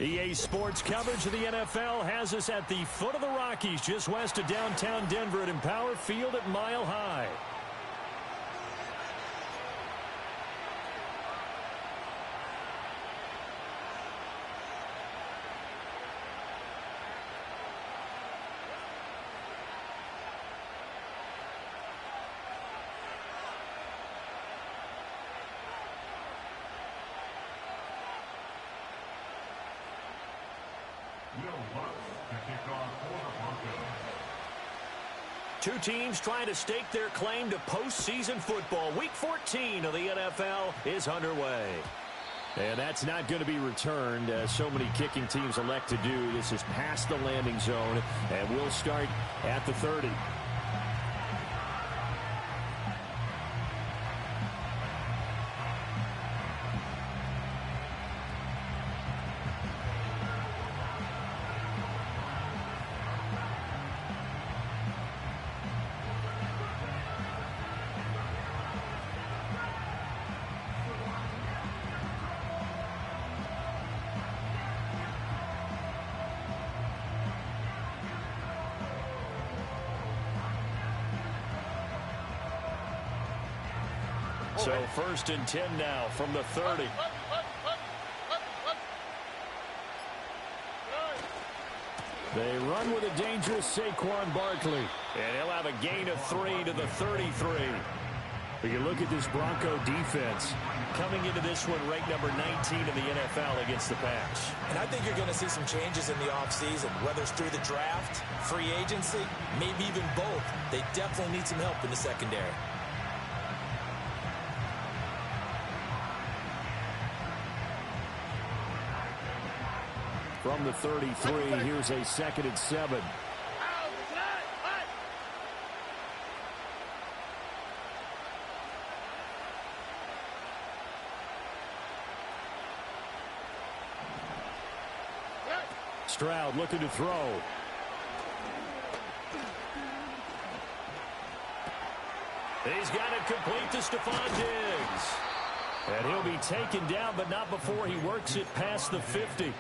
EA Sports coverage of the NFL has us at the foot of the Rockies, just west of downtown Denver at Empower Field at Mile High. Two teams trying to stake their claim to postseason football. Week 14 of the NFL is underway. And that's not going to be returned, as so many kicking teams elect to do. This is past the landing zone, and we'll start at the 30. So 1st and 10 now from the 30. They run with a dangerous Saquon Barkley. And he'll have a gain of 3 to the 33. But you look at this Bronco defense coming into this one ranked number 19 in the NFL against the pass. And I think you're going to see some changes in the offseason, whether it's through the draft, free agency, maybe even both. They definitely need some help in the secondary. From the 33, here's a 2nd and 7. Stroud looking to throw. He's got it complete to Stephon Diggs. And he'll be taken down, but not before he works it past the 50.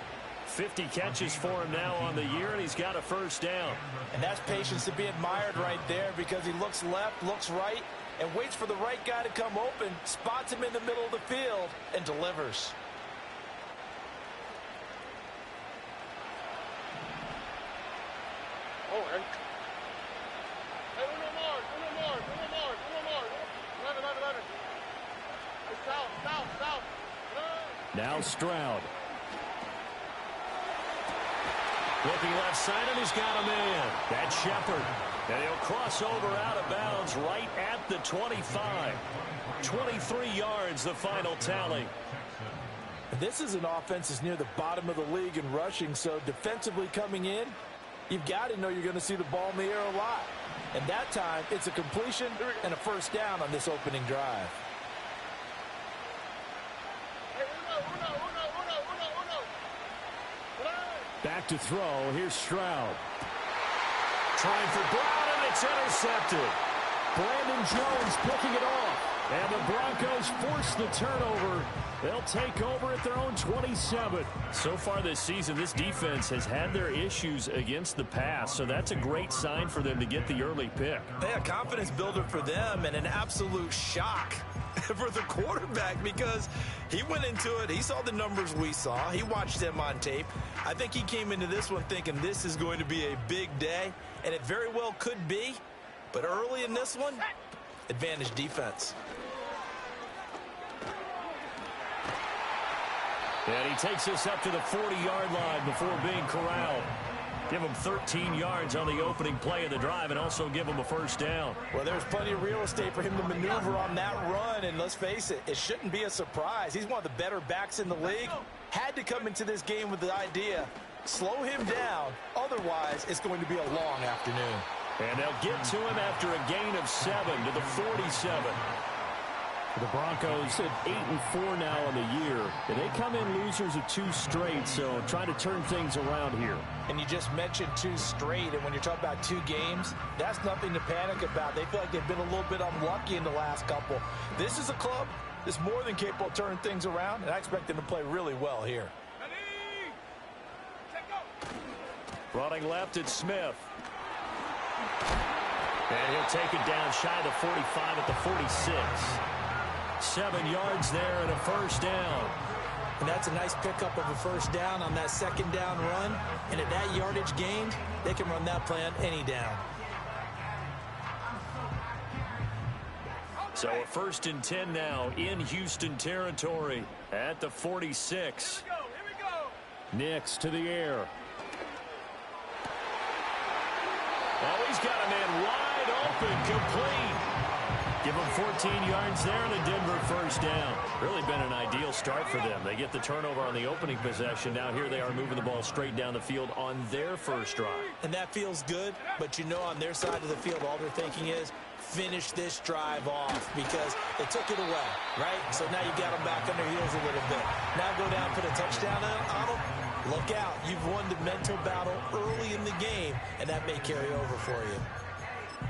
50 catches for him now on the year, and he's got a 1st down. And that's patience to be admired right there, because he looks left, looks right, and waits for the right guy to come open, spots him in the middle of the field, and delivers. Oh, hey. Hey, uno more. Hey, south. Now Stroud. Looking left side, and he's got him in. That's Shepard. And he'll cross over out of bounds right at the 25. 23 yards, the final tally. This is an offense that's near the bottom of the league in rushing, so defensively coming in, you've got to know you're going to see the ball in the air a lot. And that time, it's a completion and a 1st down on this opening drive. Back to throw. Here's Stroud. Trying for Brown, and it's intercepted. Brandon Jones picking it off. And the Broncos force the turnover. They'll take over at their own 27. So far this season, this defense has had their issues against the pass, so that's a great sign for them to get the early pick. Yeah, confidence builder for them, and an absolute shock for the quarterback, because he went into it, he saw the numbers we saw, he watched them on tape. I think he came into this one thinking this is going to be a big day, and it very well could be, but early in this one, advantage defense. And he takes us up to the 40-yard line before being corralled. Give him 13 yards on the opening play of the drive, and also give him a 1st down. Well, there's plenty of real estate for him to maneuver on that run, and let's face it, it shouldn't be a surprise. He's one of the better backs in the league. Had to come into this game with the idea, slow him down, otherwise it's going to be a long afternoon. And they'll get to him after a gain of 7 to the 47. The Broncos at 8-4 now on the year. And they come in losers of 2 straight, so trying to turn things around here. And you just mentioned 2 straight, and when you're talking about 2 games, that's nothing to panic about. They feel like they've been a little bit unlucky in the last couple. This is a club that's more than capable of turning things around, and I expect them to play really well here. Running left, it's Smith. And he'll take it down shy of the 45 at the 46. 7 yards there and a first down. And that's a nice pickup of a first down on that second down run. And at that yardage gained, they can run that play on any down. So a 1st and 10 now in Houston territory at the 46. Here we go. Nix to the air. Oh, he's got a man wide open, complete. Give him 14 yards there and a Denver first down. Really been an ideal start for them. They get the turnover on the opening possession. Now here they are moving the ball straight down the field on their first drive. And that feels good, but you know on their side of the field, all they're thinking is finish this drive off because they took it away, right? So now you got them back on their heels a little bit. Now go down, put a touchdown on them. Look out. You've won the mental battle early in the game, and that may carry over for you.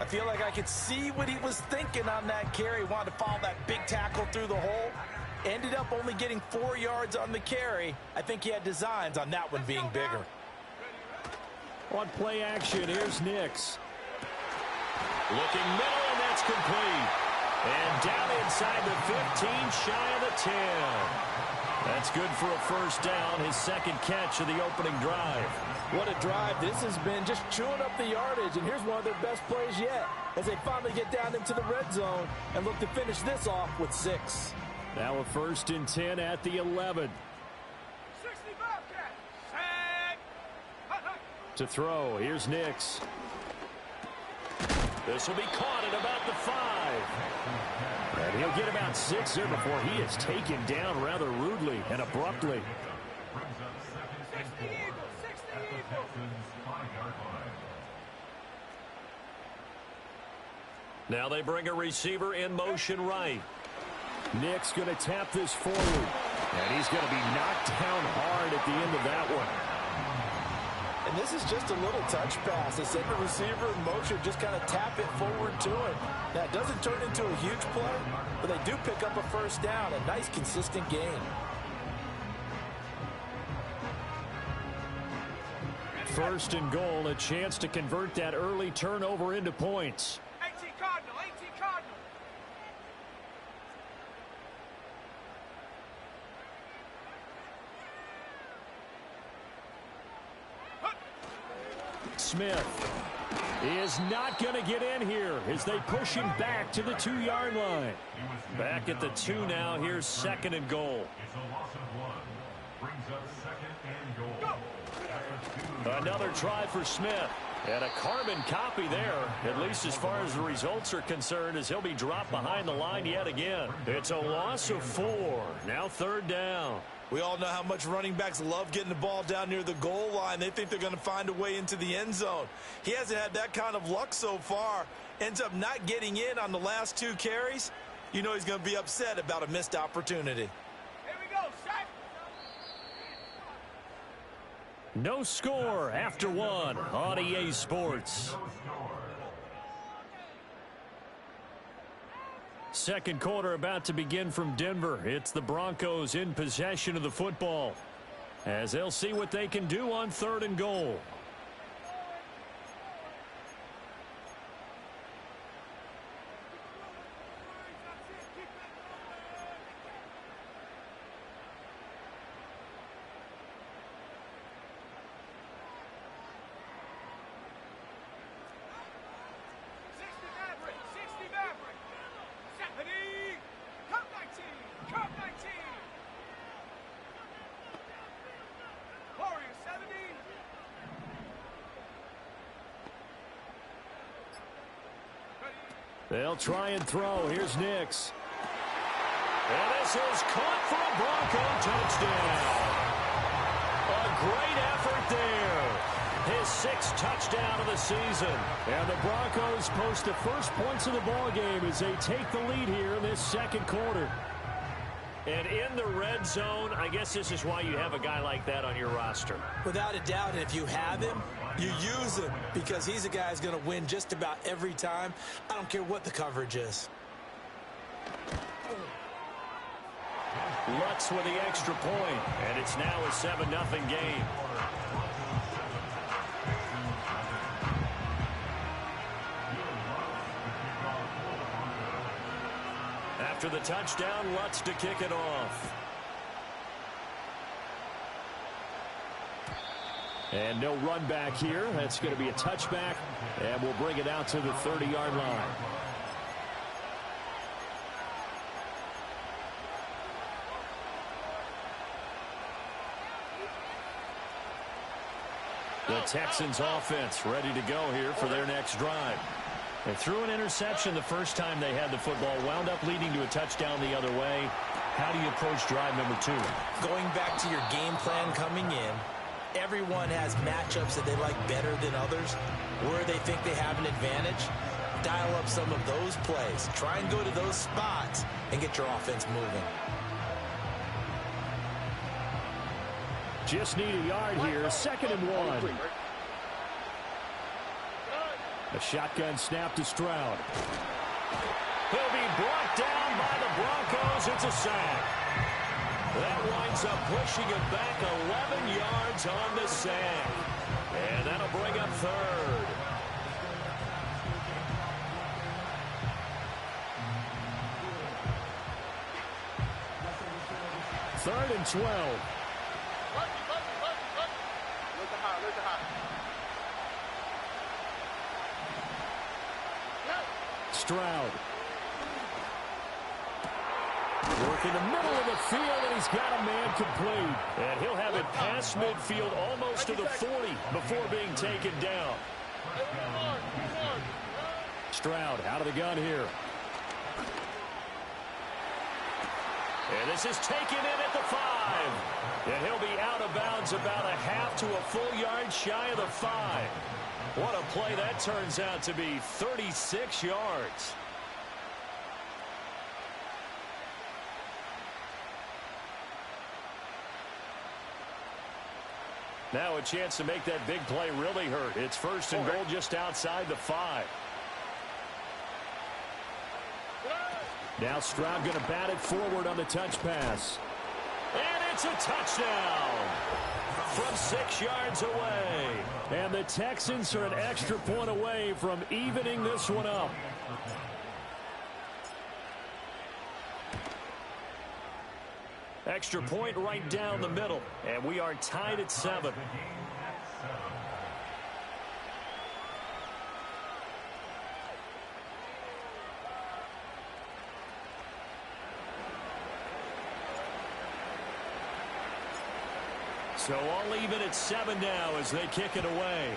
I feel like I could see what he was thinking on that carry. Wanted to follow that big tackle through the hole. Ended up only getting 4 yards on the carry. I think he had designs on that one being bigger. On play action, here's Nix. Looking middle, and that's complete. And down inside the 15, shy of the 10. That's good for a first down, his second catch of the opening drive. What a drive this has been, just chewing up the yardage, and here's one of their best plays yet as they finally get down into the red zone and look to finish this off with 6. Now a 1st and 10 at the 11. 65 catch. To throw, here's Nix. This will be caught at about the 5. And he'll get about 6 there before he is taken down rather rudely and abruptly. Now they bring a receiver in motion right. Nick's going to tap this forward. And he's going to be knocked down hard at the end of that one. And this is just a little touch pass. They send the receiver in motion, just kind of tap it forward to him. Now, it doesn't turn into a huge play, but they do pick up a first down, a nice, consistent gain. First and goal, a chance to convert that early turnover into points. 18 Cardinal, 18 Cardinal. Smith is not going to get in here as they push him back to the 2-yard line. Back at the 2 now. Here's 2nd and goal. Another try for Smith. And a carbon copy there, at least as far as the results are concerned, as he'll be dropped behind the line yet again. It's a loss of 4. Now 3rd down. We all know how much running backs love getting the ball down near the goal line. They think they're going to find a way into the end zone. He hasn't had that kind of luck so far. Ends up not getting in on the last 2 carries. You know he's going to be upset about a missed opportunity. Here we go, sack. No score after 1 on EA Sports. Second quarter about to begin from Denver. It's the Broncos in possession of the football as they'll see what they can do on 3rd and goal. They'll try and throw. Here's Nix. And this is caught for a Bronco touchdown. A great effort there. His 6th touchdown of the season. And the Broncos post the first points of the ball game as they take the lead here in this second quarter. And in the red zone, I guess this is why you have a guy like that on your roster. Without a doubt, and if you have him, you use him because he's a guy who's going to win just about every time. I don't care what the coverage is. Lutz with the extra point, and it's now a 7-0 game. for the touchdown. Lutz to kick it off. And no run back here. That's going to be a touchback. And we'll bring it out to the 30-yard line. The Texans offense ready to go here for their next drive. They threw an interception the first time they had the football, wound up leading to a touchdown the other way. How do you approach drive number 2? Going back to your game plan coming in, everyone has matchups that they like better than others, where they think they have an advantage. Dial up some of those plays. Try and go to those spots and get your offense moving. Just need a yard here. 2nd and 1. A shotgun snap to Stroud. He'll be brought down by the Broncos. It's a sack. That winds up pushing it back 11 yards on the sack. And that'll bring up 3rd. Third and 12. Stroud. Work in the middle of the field, and he's got a man complete. And he'll have it past midfield almost to the 40 before being taken down. Stroud out of the gun here. And this is taken in at the 5. And he'll be out of bounds about a half to a full yard shy of the 5. What a play that turns out to be. 36 yards. Now a chance to make that big play really hurt. It's 1st and goal just outside the 5. Now Stroud going to bat it forward on the touch pass. And it's a touchdown from 6 yards away. And the Texans are an extra point away from evening this one up. Extra point right down the middle. And we are tied at 7. So all even at 7 now as they kick it away.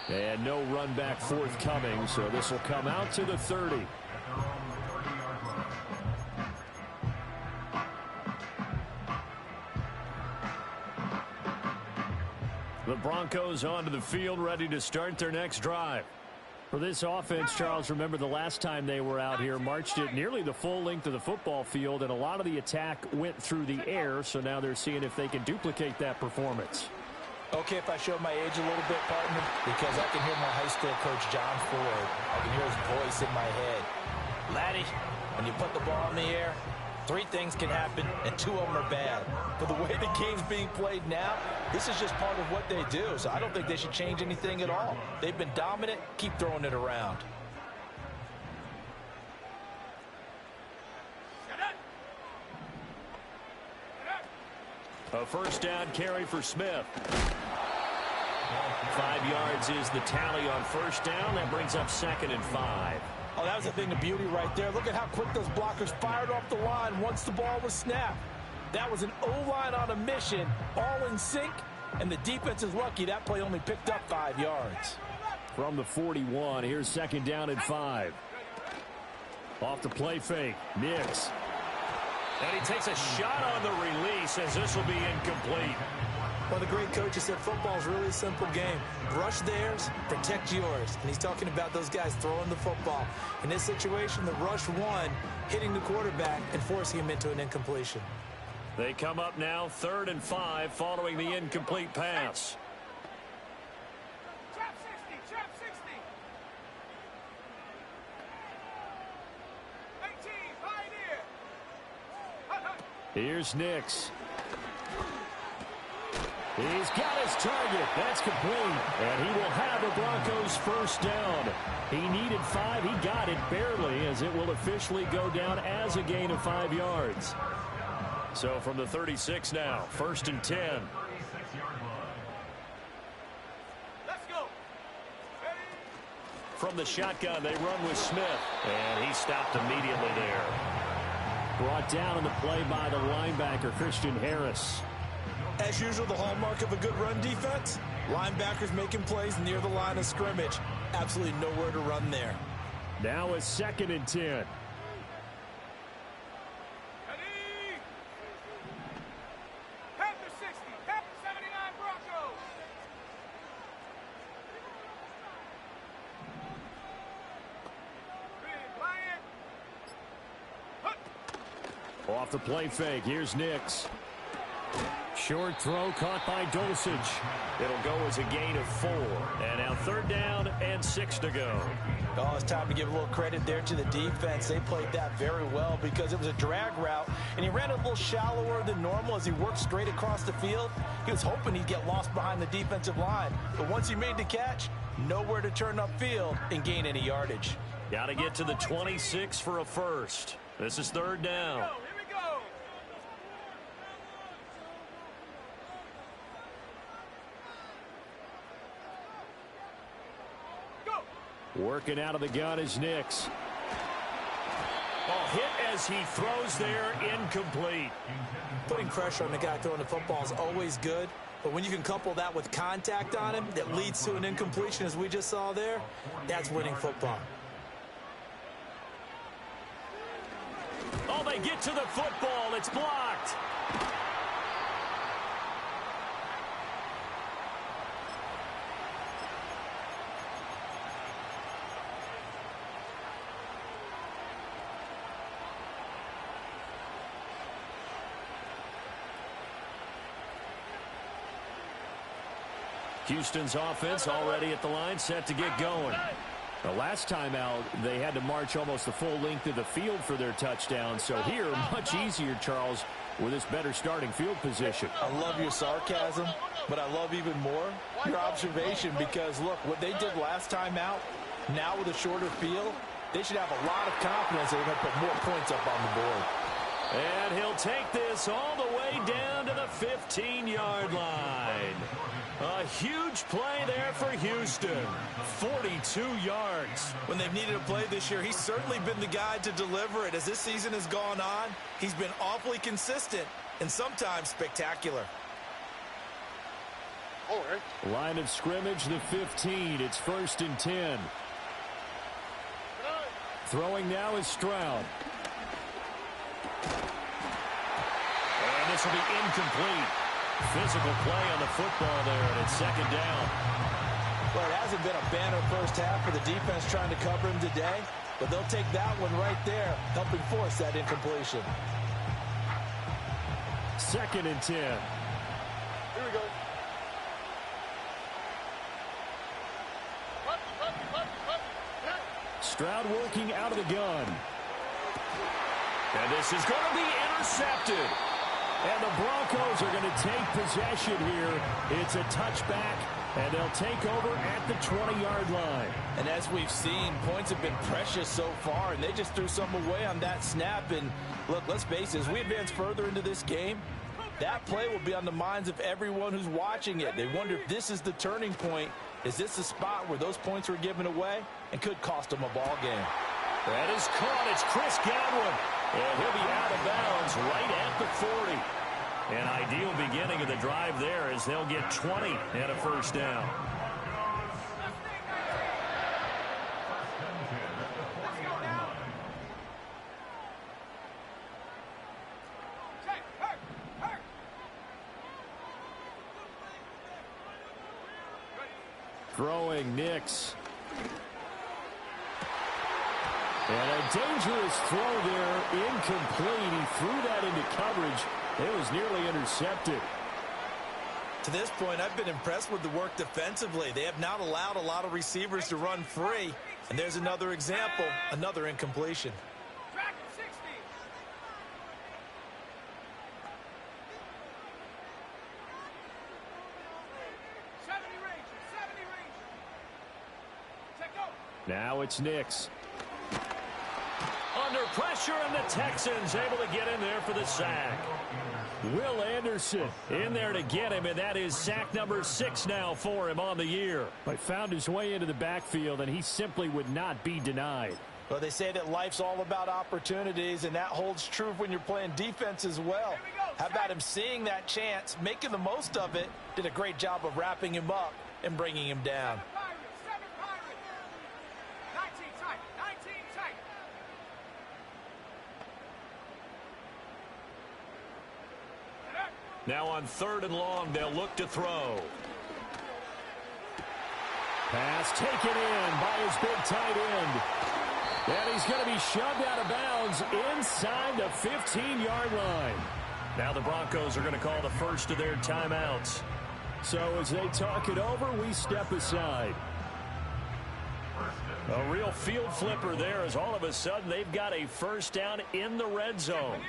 And no run back forthcoming, so this will come out to the 30. The Broncos onto the field, ready to start their next drive. For this offense, Charles, remember the last time they were out here, marched it nearly the full length of the football field, and a lot of the attack went through the air, so now they're seeing if they can duplicate that performance. Okay, if I show my age a little bit, partner, because I can hear my high school coach, John Ford. I can hear his voice in my head. Laddie, when you put the ball in the air, 3 things can happen, and 2 of them are bad. But the way the game's being played now, this is just part of what they do. So I don't think they should change anything at all. They've been dominant. Keep throwing it around. A 1st down carry for Smith. 5 yards is the tally on 1st down. That brings up 2nd and 5. Oh, that was a thing of beauty right there. Look at how quick those blockers fired off the line once the ball was snapped. That was an O-line on a mission, all in sync, and the defense is lucky that play only picked up 5 yards. From the 41, here's 2nd down and 5. Off the play fake, Nix. And he takes a shot on the release as this will be incomplete. Well, the great coach said football's really a simple game. Rush theirs, protect yours. And he's talking about those guys throwing the football. In this situation, the rush one, hitting the quarterback and forcing him into an incompletion. They come up now 3rd and 5 following the incomplete pass. Trap 60, trap 60. 18, pioneer. Here's Nix. He's got his target. That's complete. And he will have the Broncos first down. He needed 5. He got it barely, as it will officially go down as a gain of 5 yards. So from the 36 now, 1st and 10. Let's go. Ready? From the shotgun, they run with Smith. And he stopped immediately there. Brought down in the play by the linebacker, Christian Harris. As usual, the hallmark of a good run defense, linebackers making plays near the line of scrimmage. Absolutely nowhere to run there. Now a 2nd and 10. Ready? Panther 60. Panther 79 Broncos. Green, Lion. Off the play fake, here's Nix. Short throw caught by Dulcich. It'll go as a gain of 4. And now 3rd down and 6 to go. Oh, it's time to give a little credit there to the defense. They played that very well because it was a drag route, and he ran a little shallower than normal as he worked straight across the field. He was hoping he'd get lost behind the defensive line. But once he made the catch, nowhere to turn upfield and gain any yardage. Got to get to the 26 for a first. This is 3rd down. Here we go. Working out of the gun is Nix. Hit as he throws there, incomplete. Putting pressure on the guy throwing the football is always good, but when you can couple that with contact on him that leads to an incompletion, as we just saw there, that's winning football. Oh, they get to the football. It's blocked. Houston's offense already at the line, set to get going. The last time out, they had to march almost the full length of the field for their touchdown. So here, much easier, Charles, with this better starting field position. I love your sarcasm, but I love even more your observation because, look, what they did last time out, now with a shorter field, they should have a lot of confidence that they're going to put more points up on the board. And he'll take this all the way down to the 15-yard line. A huge play there for Houston. 42 yards. When they've needed a play this year, he's certainly been the guy to deliver it. As this season has gone on, he's been awfully consistent and sometimes spectacular. All right. Line of scrimmage, the 15. It's 1st and 10. Throwing now is Stroud. And this will be incomplete. Physical play on the football there, and it's 2nd down. Well, it hasn't been a banner first half for the defense trying to cover him today, but they'll take that one right there, helping force that incompletion. 2nd and 10. Here we go. Stroud working out of the gun. And this is going to be intercepted. And the Broncos are going to take possession here. It's a touchback, and they'll take over at the 20-yard line. And as we've seen, points have been precious so far, and they just threw some away on that snap. And look, let's face it, as we advance further into this game, that play will be on the minds of everyone who's watching it. They wonder if this is the turning point. Is this the spot where those points were given away and could cost them a ball game? That is caught. It's Chris Godwin. And he'll be out of bounds right at the 40. An ideal beginning of the drive there as they'll get 20 and a first down. Throwing Nix. And a dangerous throw there, incomplete. He threw that into coverage. It was nearly intercepted. To this point, I've been impressed with the work defensively. They have not allowed a lot of receivers to run free. And there's another example, another incompletion. Track 60. Now it's Nix. Under pressure, and the Texans able to get in there for the sack. Will Anderson in there to get him, and that is sack number 6 now for him on the year. But found his way into the backfield, and he simply would not be denied. Well, they say that life's all about opportunities, and that holds true when you're playing defense as well. How about him seeing that chance, making the most of it, did a great job of wrapping him up and bringing him down. Now on 3rd and long, they'll look to throw. Pass taken in by his big tight end. And he's going to be shoved out of bounds inside the 15-yard line. Now the Broncos are going to call the first of their timeouts. So as they talk it over, we step aside. A real field flipper there, as all of a sudden they've got a first down in the red zone.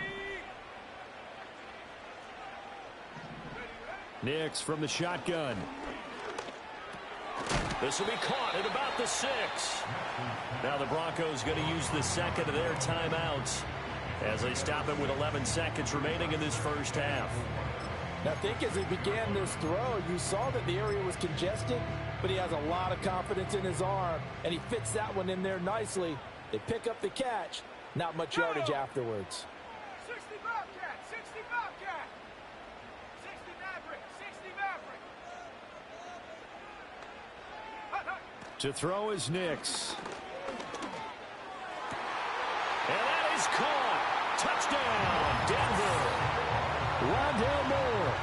Nix from the shotgun. This will be caught at about the 6. Now the Broncos going to use the second of their timeouts as they stop it with 11 seconds remaining in this first half. Now, I think as he began this throw, you saw that the area was congested, but he has a lot of confidence in his arm, and he fits that one in there nicely. They pick up the catch, not much yardage afterwards. 60 Bobcat, 60 Bobcat, 60 Maverick, 60 Maverick. To throw is Nix. And that is caught. Touchdown, Denver. Rondale Moore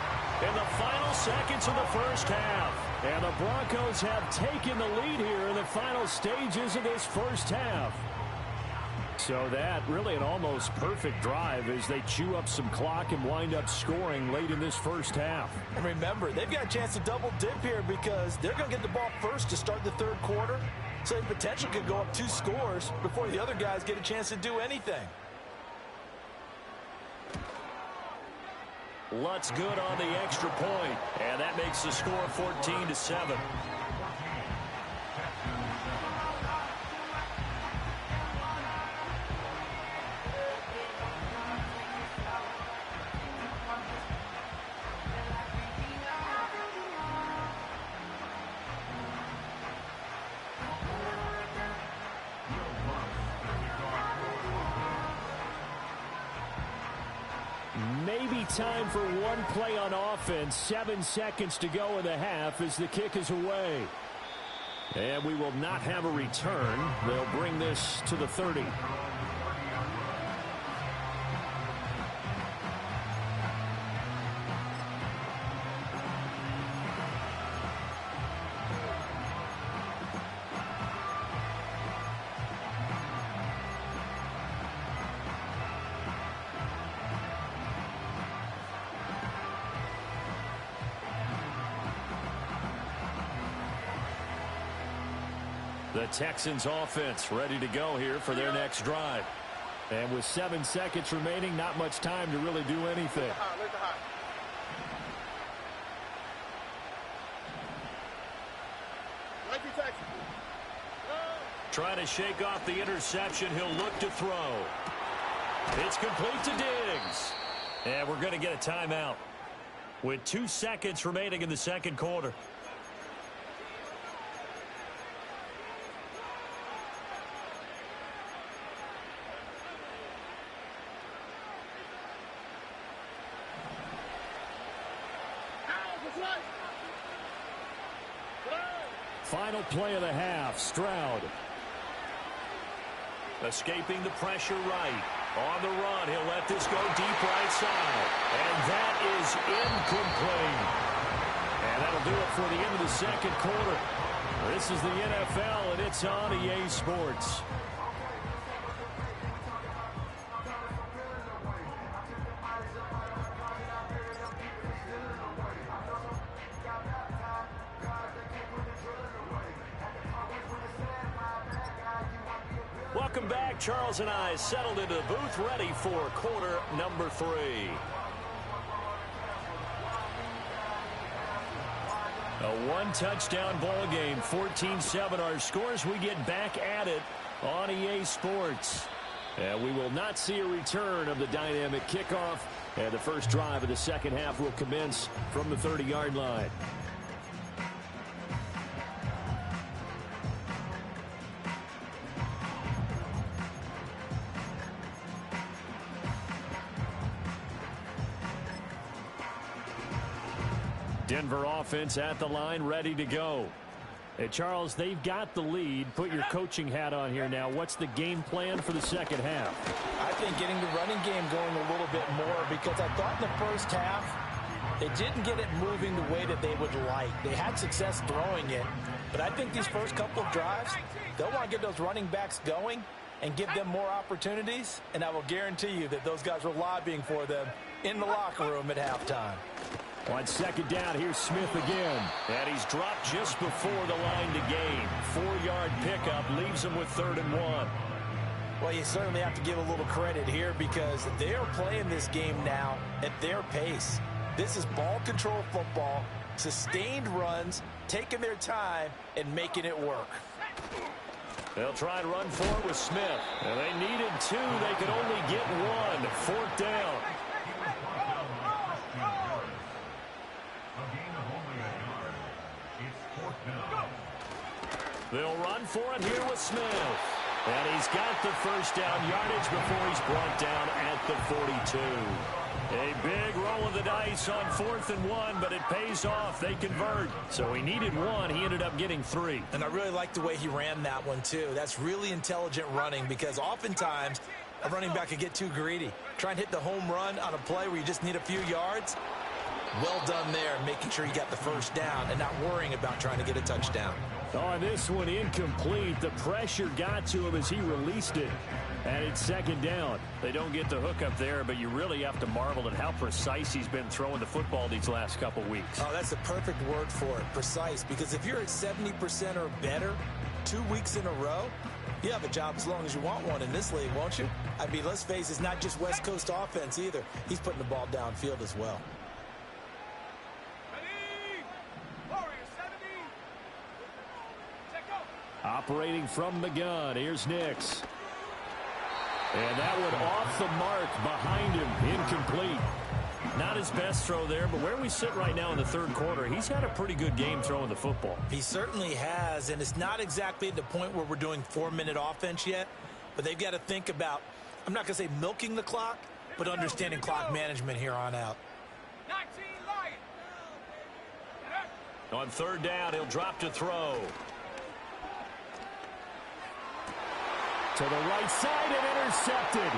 in the final seconds of the first half. And the Broncos have taken the lead here in the final stages of this first half. So that really an almost perfect drive as they chew up some clock and wind up scoring late in this first half. And remember, they've got a chance to double dip here because they're going to get the ball first to start the third quarter. So they potentially could go up 2 scores before the other guys get a chance to do anything. Lutz good on the extra point, and that makes the score 14-7. Maybe time for one play on offense. 7 seconds to go in the half as the kick is away. And we will not have a return. They'll bring this to the 30. The Texans offense ready to go here for their next drive. And with 7 seconds remaining, not much time to really do anything. Trying to shake off the interception. He'll look to throw. It's complete to Diggs. And we're going to get a timeout with 2 seconds remaining in the second quarter. Final play of the half, Stroud. Escaping the pressure right. On the run, he'll let this go deep right side. And that is incomplete. And that'll do it for the end of the second quarter. This is the NFL, and it's on EA Sports. Welcome back. Charles and I settled into the booth ready for quarter number 3. A one-touchdown ball game. 14-7 our scores. We get back at it on EA Sports. And we will not see a return of the dynamic kickoff. And the first drive of the second half will commence from the 30-yard line. Denver offense at the line, ready to go. Hey, Charles, they've got the lead. Put your coaching hat on here now. What's the game plan for the second half? I think getting the running game going a little bit more, because I thought in the first half they didn't get it moving the way that they would like. They had success throwing it, but I think these first couple of drives, they'll want to get those running backs going and give them more opportunities, and I will guarantee you that those guys were lobbying for them in the locker room at halftime. On second down, here's Smith again. And he's dropped just before the line to gain. 4-yard pickup leaves him with 3rd and 1. Well, you certainly have to give a little credit here because they are playing this game now at their pace. This is ball control football, sustained runs, taking their time, and making it work. They'll try and run for it with Smith. And they needed 2. They could only get 1. 4th down. They'll run for it here with Smith. And he's got the first down yardage before he's brought down at the 42. A big roll of the dice on 4th and 1, but it pays off. They convert. So he needed 1. He ended up getting 3. And I really like the way he ran that one, too. That's really intelligent running because oftentimes a running back could get too greedy. Try and hit the home run on a play where you just need a few yards. Well done there, making sure you got the first down and not worrying about trying to get a touchdown. On this one, incomplete. The pressure got to him as he released it. And it's 2nd down. They don't get the hook up there, but you really have to marvel at how precise he's been throwing the football these last couple weeks. Oh, that's the perfect word for it, precise. Because if you're at 70% or better 2 weeks in a row, you have a job as long as you want one in this league, won't you? I mean, let's face it, it's not just West Coast offense either. He's putting the ball downfield as well. Operating from the gun, here's Nix. And that one off the mark behind him, incomplete. Not his best throw there, but where we sit right now in the 3rd quarter, he's had a pretty good game throwing the football. He certainly has, and it's not exactly at the point where we're doing 4-minute offense yet, but they've got to think about, I'm not going to say milking the clock, but understanding clock management here on out. 19 Lions. On 3rd down, he'll drop to throw. To the right side and intercepted.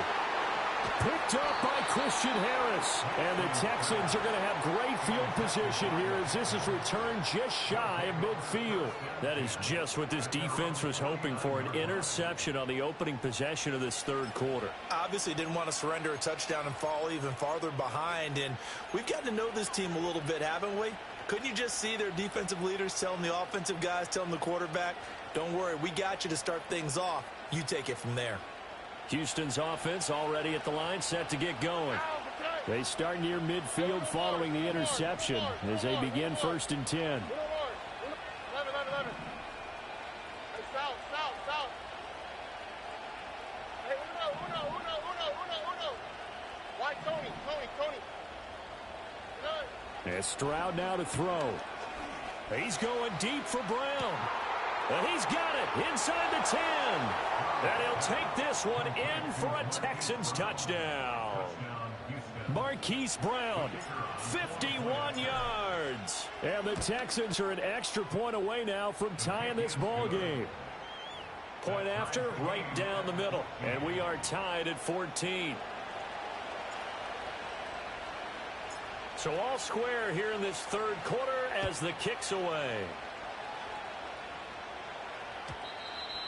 Picked up by Christian Harris. And the Texans are going to have great field position here as this is returned just shy of midfield. That is just what this defense was hoping for, an interception on the opening possession of this 3rd quarter. Obviously didn't want to surrender a touchdown and fall even farther behind. And we've gotten to know this team a little bit, haven't we? Couldn't you just see their defensive leaders telling the offensive guys, telling the quarterback, don't worry, we got you to start things off. You take it from there. Houston's offense already at the line, set to get going. They start near midfield following the interception as they begin 1st and 10. And Stroud now to throw. He's going deep for Brown. And he's got it inside the 10. And he'll take this one in for a Texans touchdown. Marquise Brown, 51 yards. And the Texans are an extra point away now from tying this ball game. Point after, right down the middle. And we are tied at 14. So all square here in this 3rd quarter as the kick's away.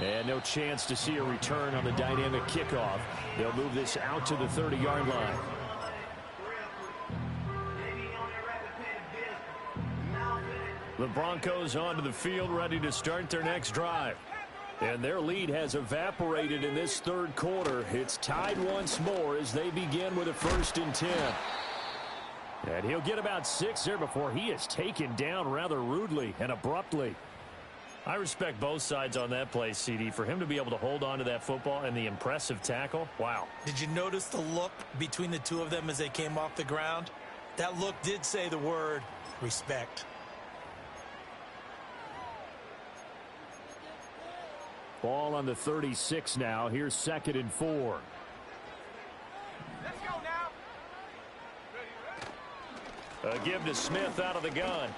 And no chance to see a return on the dynamic kickoff. They'll move this out to the 30-yard line. The Broncos onto the field, ready to start their next drive. And their lead has evaporated in this 3rd quarter. It's tied once more as they begin with a 1st and 10. And he'll get about 6 there before he is taken down rather rudely and abruptly. I respect both sides on that play, CD. For him to be able to hold on to that football and the impressive tackle, wow. Did you notice the look between the two of them as they came off the ground? That look did say the word respect. Ball on the 36 now. Here's 2nd and 4. Let's go now. A give to Smith out of the gun.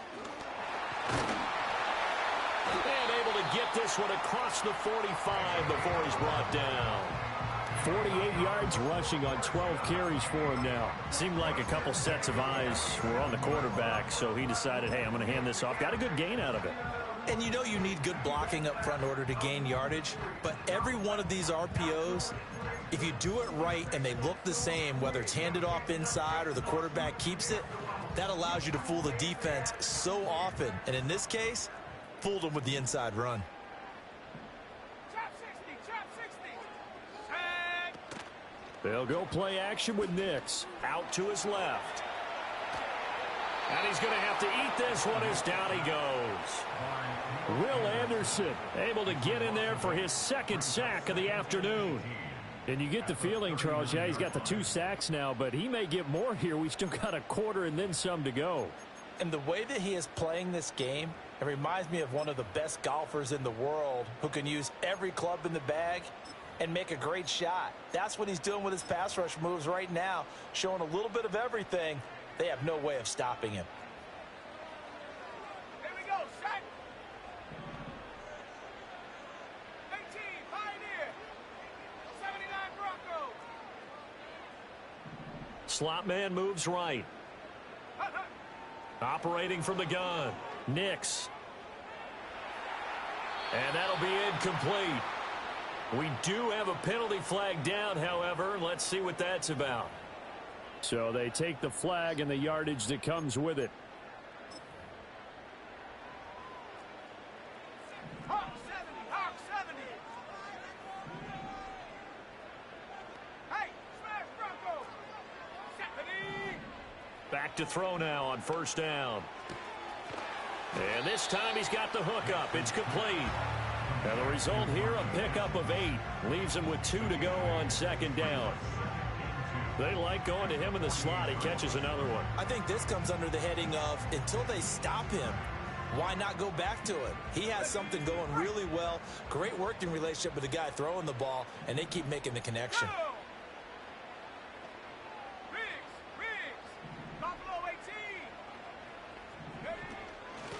And able to get this one across the 45 before he's brought down. 48 yards rushing on 12 carries for him now. Seemed like a couple sets of eyes were on the quarterback, so he decided, hey, I'm going to hand this off. Got a good gain out of it. And you know you need good blocking up front in order to gain yardage, but every one of these RPOs, if you do it right and they look the same, whether it's handed off inside or the quarterback keeps it, that allows you to fool the defense so often. And in this case, fooled them with the inside run. Chop 60, chop 60. Tag. They'll go play action with Nix. Out to his left. And he's going to have to eat this one as down he goes. Will Anderson able to get in there for his 2nd sack of the afternoon. And you get the feeling, Charles, yeah, he's got the 2 sacks now, but he may get more here. We still got a quarter and then some to go. And the way that he is playing this game, it reminds me of one of the best golfers in the world who can use every club in the bag and make a great shot. That's what he's doing with his pass rush moves right now, showing a little bit of everything. They have no way of stopping him. Here we go, set. 18, Pioneer. 79 Broncos. Slot man moves right. Operating from the gun. Nix. And that'll be incomplete. We do have a penalty flag down, however. Let's see what that's about. So they take the flag and the yardage that comes with it. Hawk 70, Hawk 70. Hey, smash Broncos. 70. Back to throw now on 1st down. And this time he's got the hook up. It's complete. And the result here, a pickup of 8. Leaves him with 2 to go on 2nd down. They like going to him in the slot. He catches another one. I think this comes under the heading of until they stop him, why not go back to it? He has something going really well. Great working relationship with the guy throwing the ball, and they keep making the connection. Buffalo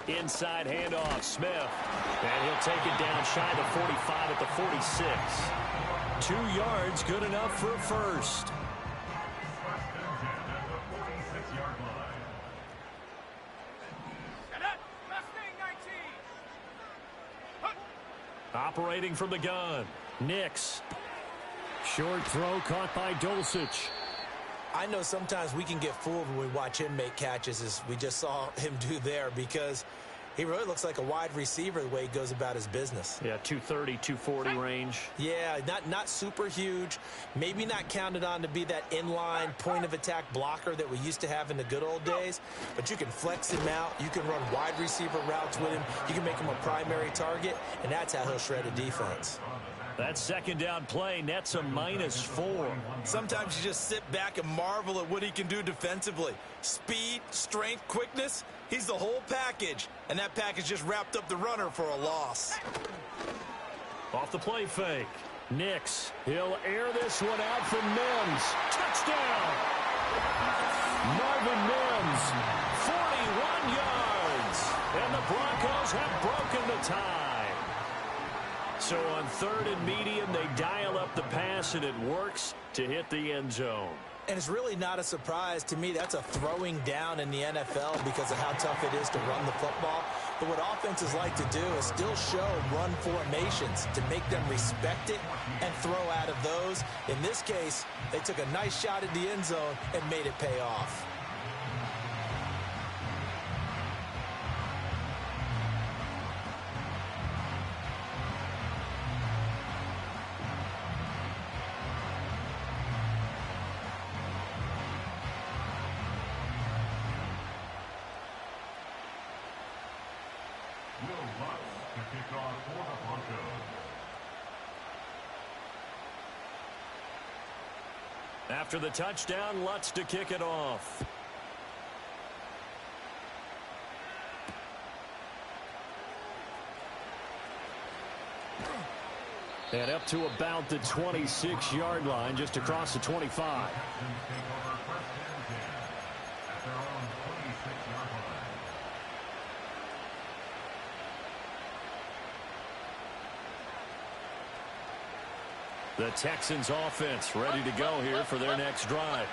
18. Inside handoff, Smith. And he'll take it down shy of 45 at the 46. 2 yards, good enough for a first. Operating from the gun. Nix. Short throw caught by Dulcich. I know sometimes we can get fooled when we watch him make catches, as we just saw him do there, because he really looks like a wide receiver the way he goes about his business. Yeah, 230, 240 range. Yeah, not super huge. Maybe not counted on to be that inline point-of-attack blocker that we used to have in the good old days. But you can flex him out. You can run wide receiver routes with him. You can make him a primary target, and that's how he'll shred a defense. That 2nd down play nets a -4. Sometimes you just sit back and marvel at what he can do defensively. Speed, strength, quickness. He's the whole package, and that package just wrapped up the runner for a loss. Off the play fake. Nix. He'll air this one out for Mims. Touchdown! Marvin Mims, 41 yards. And the Broncos have broken the tie. So on 3rd and medium, they dial up the pass, and it works to hit the end zone. And it's really not a surprise to me. That's a throwing down in the NFL because of how tough it is to run the football. But what offenses like to do is still show run formations to make them respect it and throw out of those. In this case, they took a nice shot at the end zone and made it pay off. to kick off for the Broncos. After the touchdown, Lutz to kick it off. And up to about the 26-yard line, just across the 25. The Texans offense ready to go here for their next drive.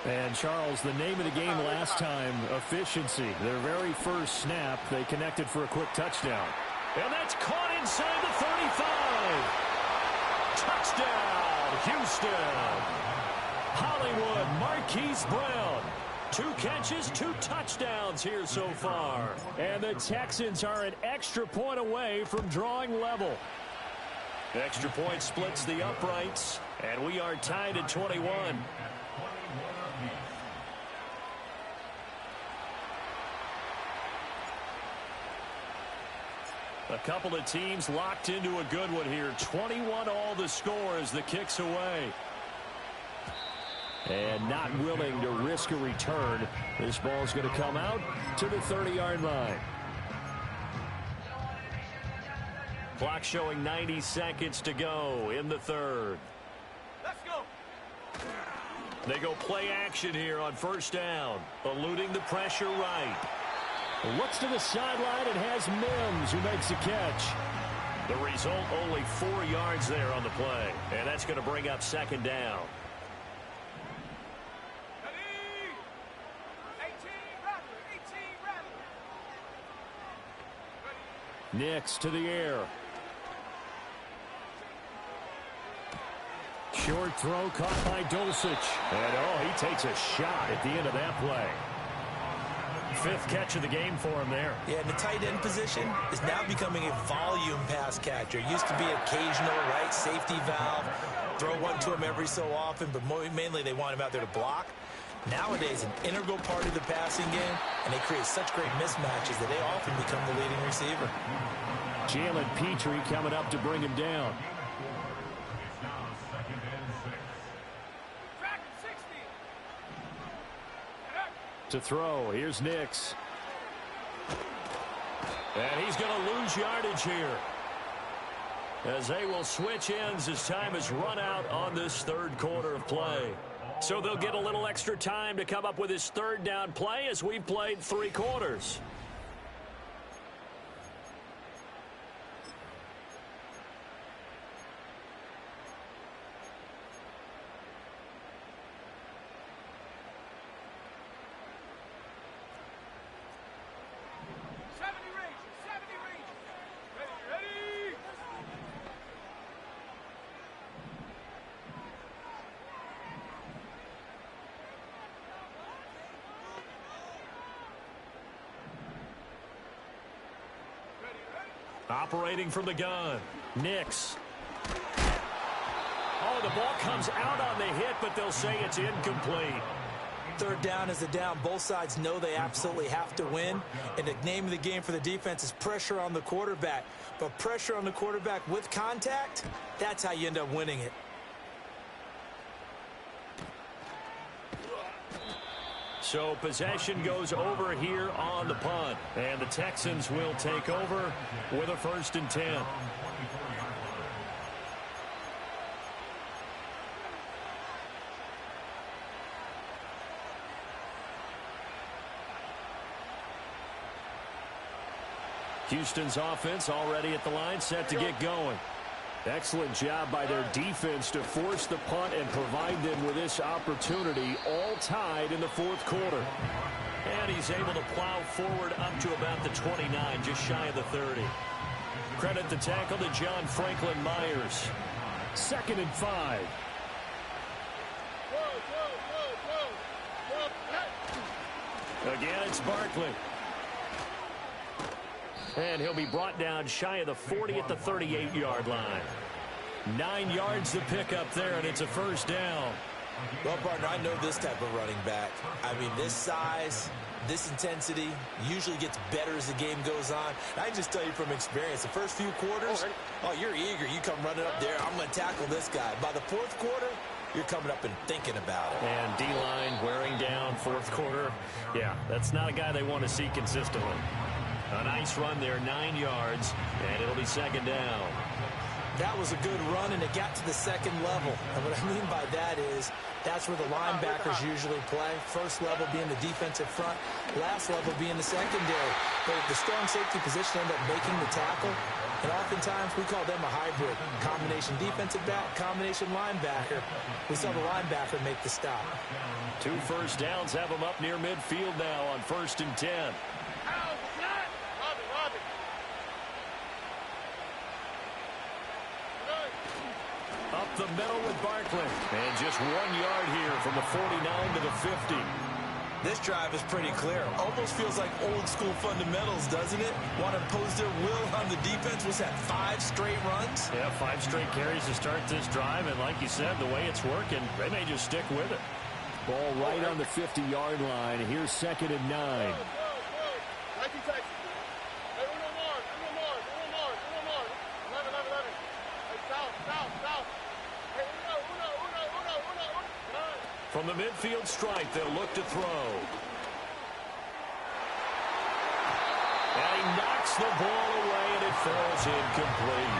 And, Charles, the name of the game last time, efficiency. Their very first snap, they connected for a quick touchdown. And that's caught inside the 35. Touchdown, Houston. Hollywood Marquise Brown. 2 catches, 2 touchdowns here so far. And the Texans are an extra point away from drawing level. Extra point splits the uprights, and we are tied at 21. A couple of teams locked into a good one here. 21 all the score as the kick's away. And not willing to risk a return. This ball's going to come out to the 30-yard line. Clock showing 90 seconds to go in the third. Let's go. They go play action here on first down. Eluding the pressure right. Looks to the sideline and has Mims who makes a catch. The result, only 4 yards there on the play. And that's going to bring up second down. Ready? 18 Rattler, 18 Rattler. Nix to the air. Short throw caught by Dulcich. And, he takes a shot at the end of that play. 5th catch of the game for him there. Yeah, and the tight end position is now becoming a volume pass catcher. Used to be occasional, right, safety valve. Throw one to him every so often, but mainly they want him out there to block. Nowadays, an integral part of the passing game, and they create such great mismatches that they often become the leading receiver. Jalen Petrie coming up to bring him down. To throw, here's Nix. And he's going to lose yardage here, as they will switch ends as time has run out on this third quarter of play. So they'll get a little extra time to come up with his third down play as we've played 3 quarters. Operating from the gun, Nix. Oh, the ball comes out on the hit, but they'll say it's incomplete. Third down is the down. Both sides know they absolutely have to win. And the name of the game for the defense is pressure on the quarterback. But pressure on the quarterback with contact, that's how you end up winning it. So possession goes over here on the punt. And the Texans will take over with a 1st and 10. Houston's offense already at the line, set to get going. Excellent job by their defense to force the punt and provide them with this opportunity, all tied in the 4th quarter. And he's able to plow forward up to about the 29, just shy of the 30. Credit the tackle to John Franklin Myers. 2nd and 5. Again, it's Barkley. And he'll be brought down shy of the 40 at the 38-yard line. 9 yards to pick up there, and it's a 1st down. Well, partner, I know this type of running back. I mean, this size, this intensity usually gets better as the game goes on. And I just tell you from experience, the first few quarters, oh, you're eager. You come running up there, I'm going to tackle this guy. By the fourth quarter, you're coming up and thinking about it. And D-line wearing down fourth quarter. Yeah, that's not a guy they want to see consistently. A nice run there, 9 yards, and it'll be second down. That was a good run, and it got to the second level. And what I mean by that is that's where the linebackers usually play. First level being the defensive front, last level being the secondary. But the strong safety position ended up making the tackle. And oftentimes we call them a hybrid. Combination defensive back, combination linebacker. We saw the linebacker make the stop. 2 first downs have them up near midfield now on 1st and 10. Up the middle with Barkley. And just 1 yard here from the 49 to the 50. This drive is pretty clear. Almost feels like old school fundamentals, doesn't it? Want to impose their will on the defense. Was that 5 straight runs? Yeah, 5 straight carries to start this drive. And like you said, the way it's working, they may just stick with it. Ball right on the 50-yard line. Here's 2nd and 9. From the midfield stripe, they'll look to throw. And he knocks the ball away, and it falls incomplete.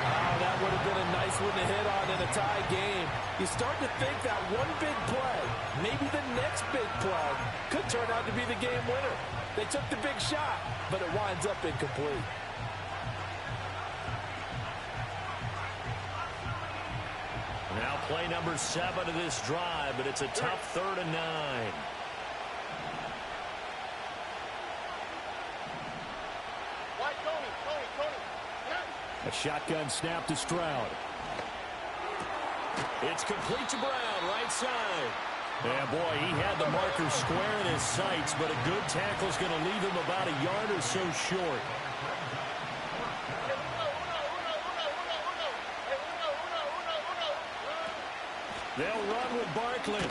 Oh, that would have been a nice one to hit on in a tie game. You start to think that one big play, maybe the next big play, could turn out to be the game winner. They took the big shot, but it winds up incomplete. Now play number 7 of this drive, but it's a tough 3rd and 9. A shotgun snap to Stroud. It's complete to Brown, right side. Yeah, boy, he had the marker square in his sights, but a good tackle is going to leave him about a yard or so short. They'll run with Barkley.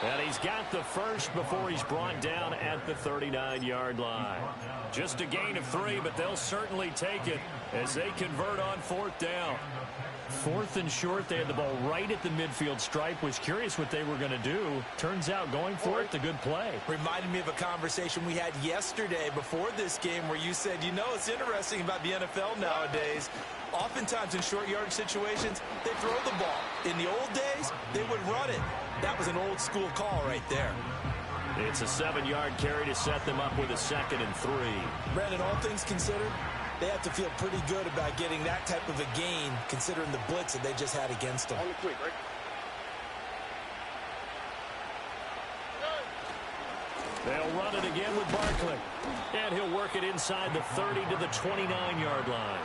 And he's got the first before he's brought down at the 39-yard line. Just a gain of 3, but they'll certainly take it as they convert on 4th down. 4th and short, they had the ball right at the midfield stripe. Was curious what they were going to do. Turns out going for it's a good play. Reminded me of a conversation we had yesterday before this game where you said, you know, it's interesting about the NFL nowadays. Oftentimes in short yardage situations, they throw the ball. In the old days, they would run it. That was an old school call right there. It's a 7-yard carry to set them up with a 2nd and 3. Brandon, all things considered, they have to feel pretty good about getting that type of a gain considering the blitz that they just had against them. Only quick, right? They'll run it again with Barkley. And he'll work it inside the 30 to the 29-yard line.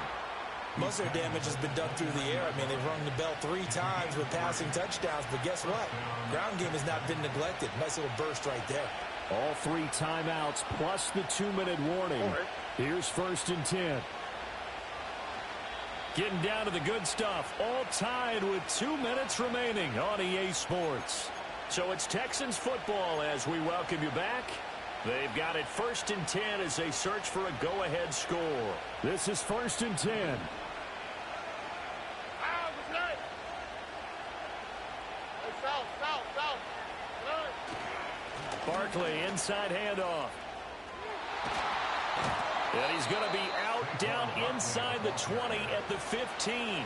Most of their damage has been done through the air. I mean, they've rung the bell 3 times with passing touchdowns, but guess what? Ground game has not been neglected. Nice little burst right there. All 3 timeouts plus the 2-minute warning. Here's 1st and 10. Getting down to the good stuff. All tied with 2 minutes remaining on EA Sports. So it's Texans football as we welcome you back. They've got it 1st and 10 as they search for a go-ahead score. This is 1st and 10. Barkley, inside handoff. And he's going to be out down inside the 20 at the 15.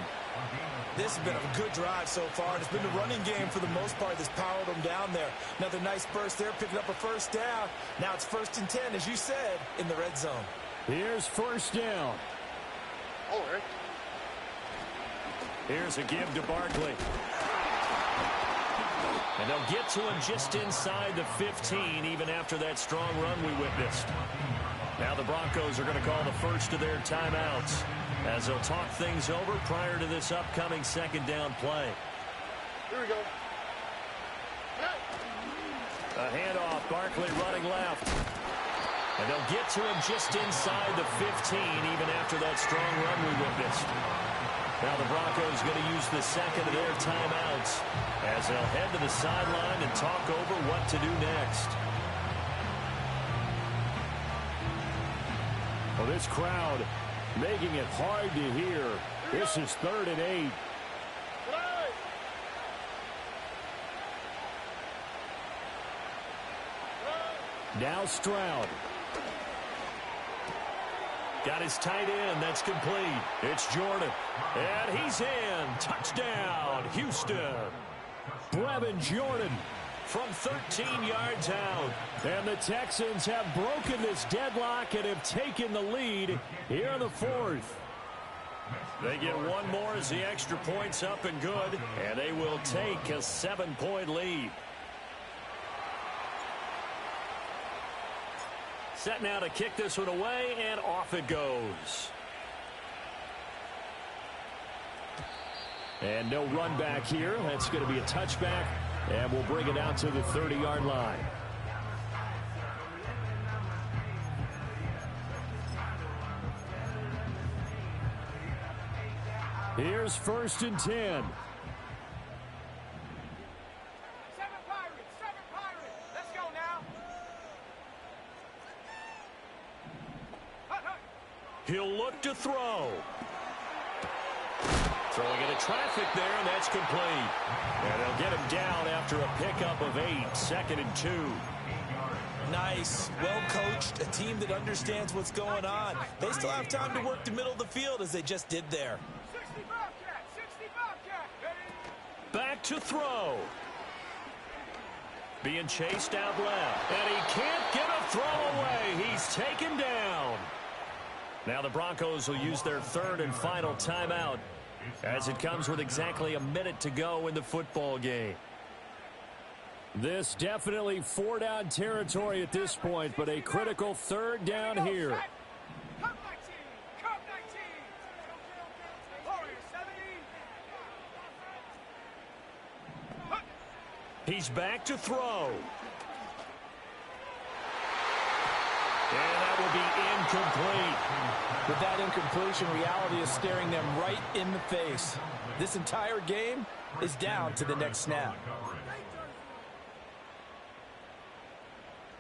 This has been a good drive so far. It's been the running game for the most part that's powered them down there. Another nice burst there, picking up a 1st down. Now it's 1st and 10, as you said, in the red zone. Here's 1st down. Here's a give to Barkley. And they'll get to him just inside the 15, even after that strong run we witnessed. Now the Broncos are going to call the first of their timeouts as they'll talk things over prior to this upcoming 2nd down play. Here we go. A handoff, Barkley running left. And they'll get to him just inside the 15, even after that strong run we witnessed. Now the Broncos going to use the second of their timeouts as they'll head to the sideline and talk over what to do next. Well, this crowd making it hard to hear. This is 3rd and 8. Now Stroud. Got his tight end. That's complete. It's Jordan. And he's in. Touchdown, Houston. Brevin Jordan from 13 yards out. And the Texans have broken this deadlock and have taken the lead here in the 4th. They get one more as the extra point's up and good. And they will take a 7-point lead. Set now to kick this one away, and off it goes. And no run back here. That's going to be a touchback, and we'll bring it out to the 30-yard line. Here's 1st and 10. He'll look to throw. Throwing into traffic there, and that's complete. And they'll get him down after a pickup of 8. 2nd and 2. Nice. Well coached. A team that understands what's going on. They still have time to work the middle of the field as they just did there. 60 Bobcat, 60 Bobcat. Back to throw. Being chased out left. And he can't get a throw away. He's taken down. Now the Broncos will use their 3rd and final timeout as it comes with exactly a minute to go in the football game. This definitely 4-down territory at this point, but a critical 3rd down here. Cup 19, Cup 19. Warriors 70. He's back to throw. And that will be incomplete. With that incompletion, reality is staring them right in the face. This entire game is down to the next snap.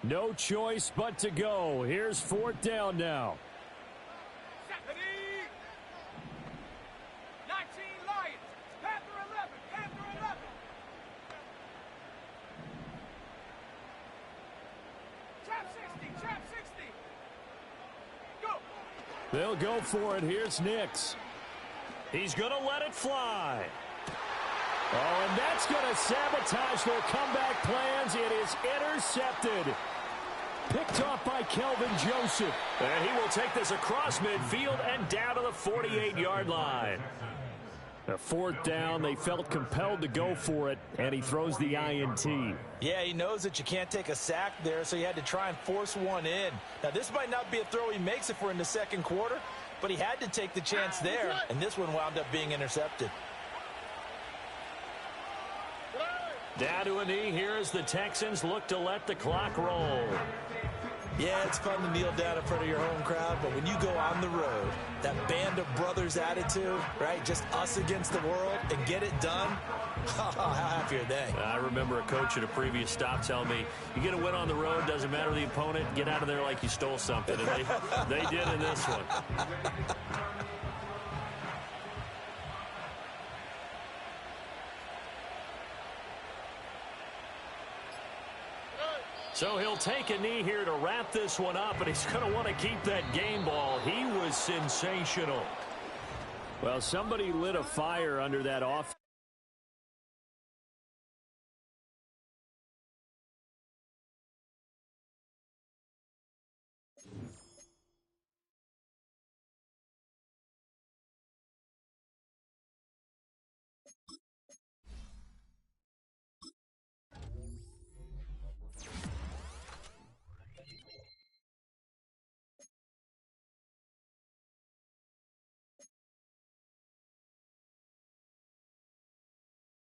No choice but to go. Here's 4th down now. 19 Lions. Panther 11. Panther 11. Trap 60. Trap 60. Go. They'll go for it. Here's Nix. He's going to let it fly. Oh, and that's going to sabotage their comeback plans. It is intercepted. Picked off by Kelvin Joseph. And he will take this across midfield and down to the 48-yard line. A 4th down, they felt compelled to go for it, and he throws the INT. Yeah, he knows that you can't take a sack there, so he had to try and force one in. Now, this might not be a throw he makes if we're in the 2nd quarter, but he had to take the chance there, and this one wound up being intercepted. Down to a knee here as the Texans look to let the clock roll. Yeah, it's fun to kneel down in front of your home crowd, but when you go on the road, that band of brothers attitude, right, just us against the world, and get it done, how happy are they? I remember a coach at a previous stop telling me, you get a win on the road, doesn't matter the opponent, get out of there like you stole something. And they did in this one. So he'll take a knee here to wrap this one up, and he's going to want to keep that game ball. He was sensational. Well, somebody lit a fire under that off.